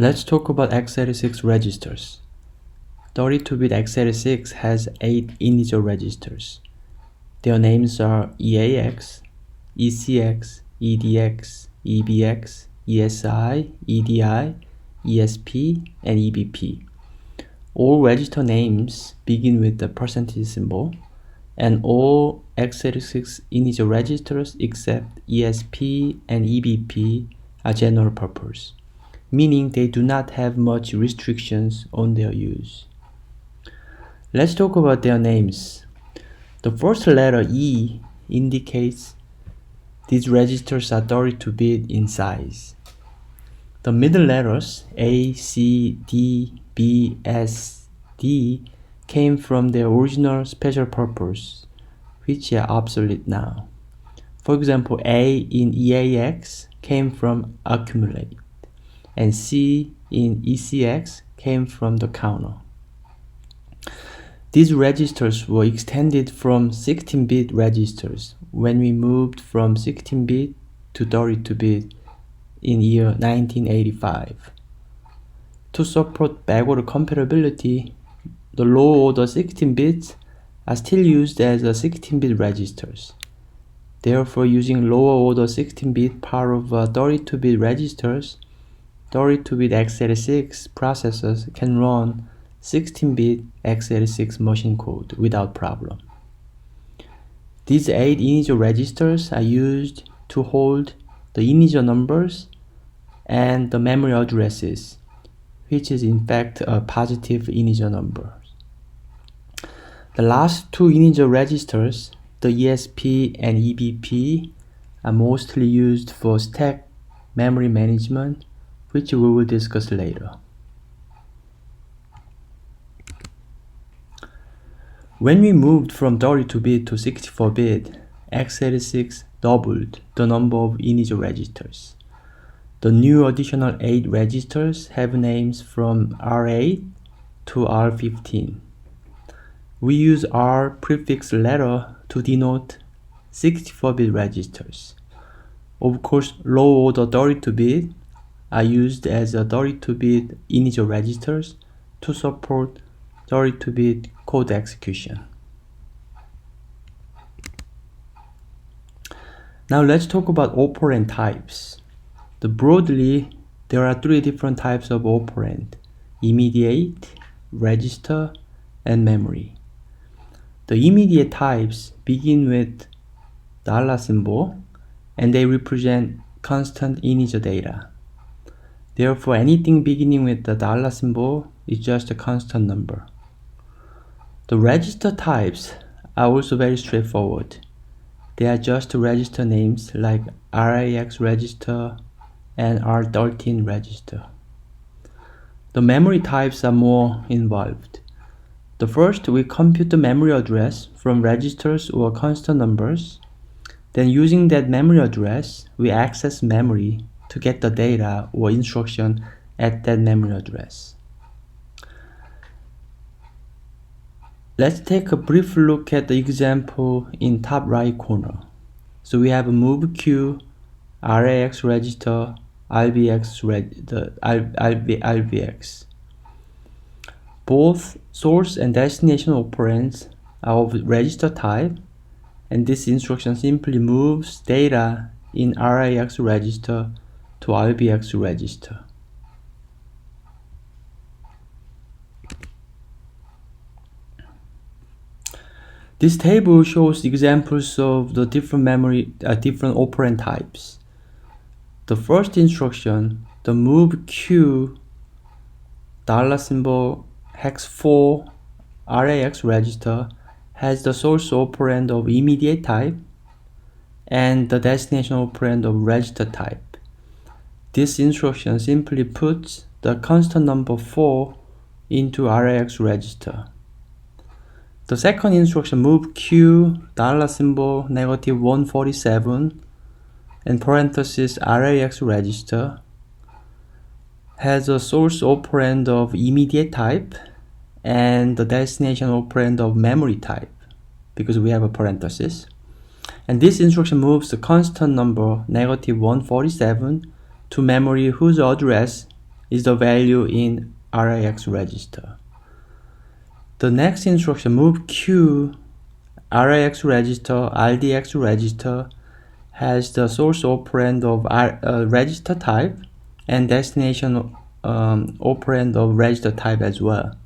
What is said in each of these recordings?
Let's talk about x86 registers. 32-bit x86 has 8 integer registers. Their names are EAX, ECX, EDX, EBX, ESI, EDI, ESP, and EBP. All register names begin with the percentage symbol, and all x86 integer registers except ESP and EBP are general purpose, meaning they do not have much restrictions on their use. Let's talk about their names. The first letter E indicates these registers are 32-bit in size. The middle letters A, C, D, B, S, D came from their original special purpose, which are obsolete now. For example, A in EAX came from accumulate, and C in ECX came from the counter. These registers were extended from 16-bit registers when we moved from 16-bit to 32-bit in year 1985. To support backward compatibility, the low-order 16 bits are still used as 16-bit registers. Therefore, using lower-order 16-bit part of 32-bit registers, 32-bit x86 processors can run 16-bit x86 machine code without problem. These 8 integer registers are used to hold the integer numbers and the memory addresses, which is in fact a positive integer number. The last 2 integer registers, the ESP and EBP, are mostly used for stack memory management, which we will discuss later. When we moved from 32-bit to 64-bit, x86 doubled the number of integer registers. The new additional 8 registers have names from R8 to R15. We use R prefix letter to denote 64-bit registers. Of course, low-order 32-bit are used as 32-bit integer registers to support 32-bit code execution. Now let's talk about operand types. Broadly, there are 3 different types of operand: immediate, register, and memory. The immediate types begin with $ symbol, and they represent constant integer data. Therefore, anything beginning with the $ symbol is just a constant number. The register types are also very straightforward. They are just register names like RAX register and R13 register. The memory types are more involved. The first, we compute the memory address from registers or constant numbers. Then using that memory address, we access memory to get the data or instruction at that memory address. Let's take a brief look at the example in top right corner. So we have a move Q, RAX register, RBX. Both source and destination operands are of register type, and this instruction simply moves data in RAX register to RBX register. This table shows examples of the different operand types. The first instruction, the move Q $ hex 4 RAX register, has the source operand of immediate type and the destination operand of register type. This instruction simply puts the constant number 4 into RAX register. The second instruction, move Q $-147 and parenthesis RAX register, has a source operand of immediate type and the destination operand of memory type, because we have a parenthesis. And this instruction moves the constant number -147 to memory whose address is the value in RIX register. The next instruction, move Q RIX register, RDX register, has the source operand of register type and destination operand of register type as well.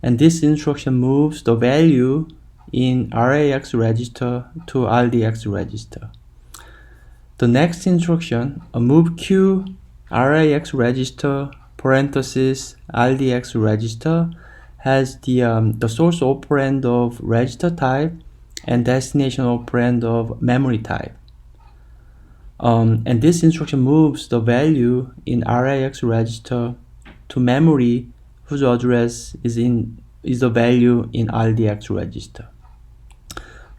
And this instruction moves the value in RAX register to RDX register. The next instruction, move Q RAX register parenthesis RDX register, has the source operand of register type and destination operand of memory type. And this instruction moves the value in RAX register to memory whose address is the value in RDX register.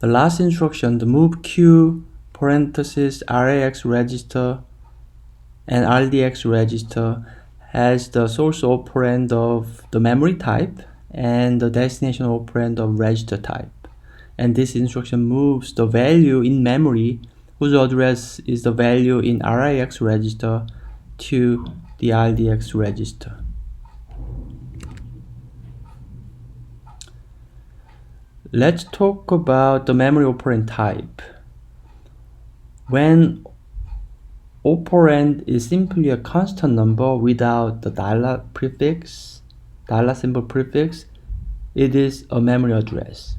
The last instruction, the move Q parenthesis RAX register and RDX register, has the source operand of the memory type and the destination operand of register type. And this instruction moves the value in memory whose address is the value in RIX register to the RDX register. Let's talk about the memory operand type. When operand is simply a constant number without the dollar symbol prefix, it is a memory address.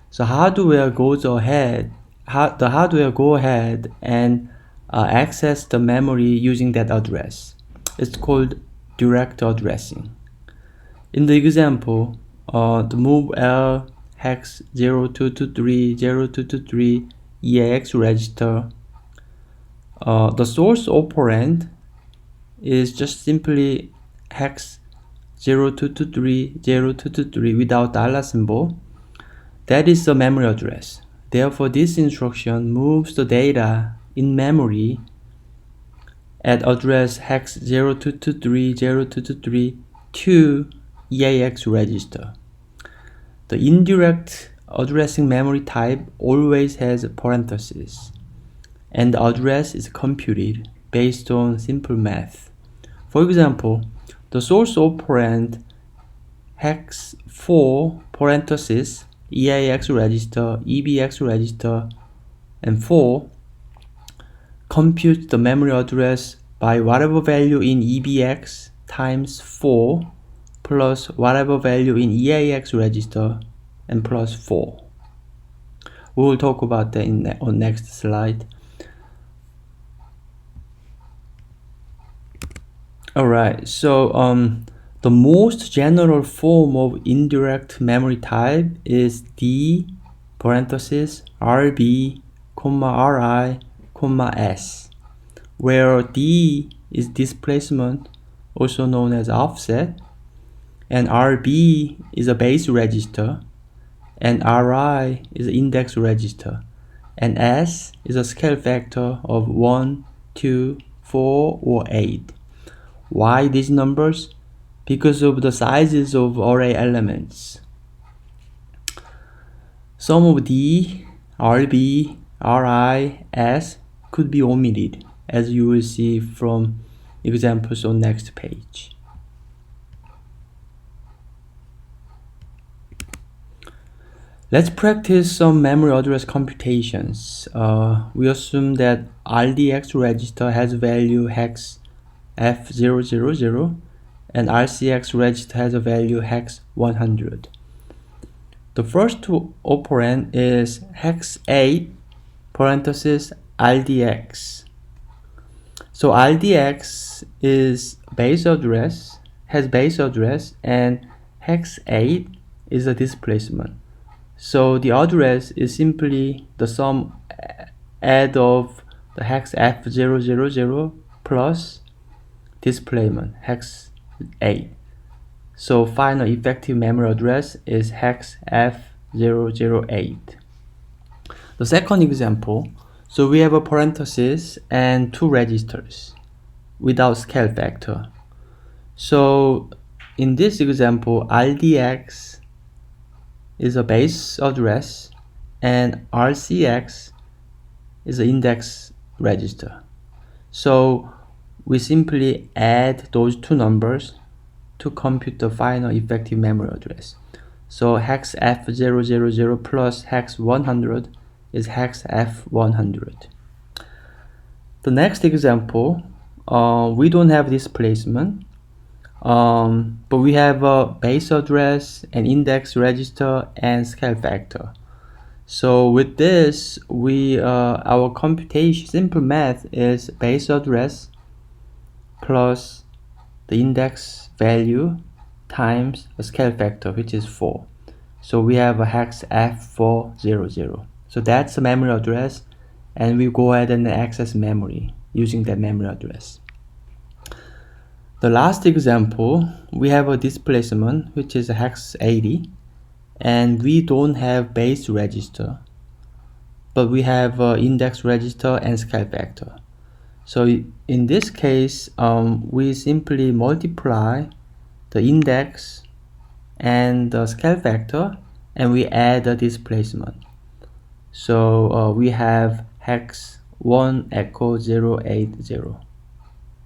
So the hardware goes ahead and access the memory using that address. It's called direct addressing. In the example, the move L hex 0223 EAX register, the source operand is just simply hex 0223 without dollar symbol. That is the memory address. Therefore, this instruction moves the data in memory at address hex 0223 to EAX register. The indirect addressing memory type always has parentheses, and the address is computed based on simple math. For example, the source operand hex 4 parenthesis EAX register, EBX register, and 4 computes the memory address by whatever value in EBX times 4 plus whatever value in EAX register and plus 4. We will talk about that on next slide. Alright, so the most general form of indirect memory type is D parenthesis RB, RI, S, where D is displacement, also known as offset, and RB is a base register, and RI is an index register, and S is a scale factor of 1, 2, 4, or 8. Why these numbers? Because of the sizes of array elements. Some of D, RB, RI, S could be omitted, as you will see from examples on next page. Let's practice some memory address computations. We assume that RDX register has value hex F000 and RCX register has a value hex 100. The first operand is hex 8 parenthesis RDX. So RDX is has base address, and hex 8 is a displacement. So the address is simply the sum add of the hex F000 plus displacement hex 8. So final effective memory address is hex F008. The second example, so we have a parenthesis and two registers without scale factor. So in this example, RDX is a base address and RCX is an index register. So we simply add those two numbers to compute the final effective memory address. So hex F000 plus hex 100 is hex F100. The next example, we don't have displacement, but we have a base address, an index register, and scale factor. So with this, our computation simple math is base address plus the index value times a scale factor, which is 4. So we have a hex F400. So that's the memory address, and we go ahead and access memory using that memory address. The last example, we have a displacement, which is a hex 80, and we don't have base register, but we have index register and scale factor. So in this case, we simply multiply the index and the scale factor, and we add the displacement. So we have hex 1 echo 080.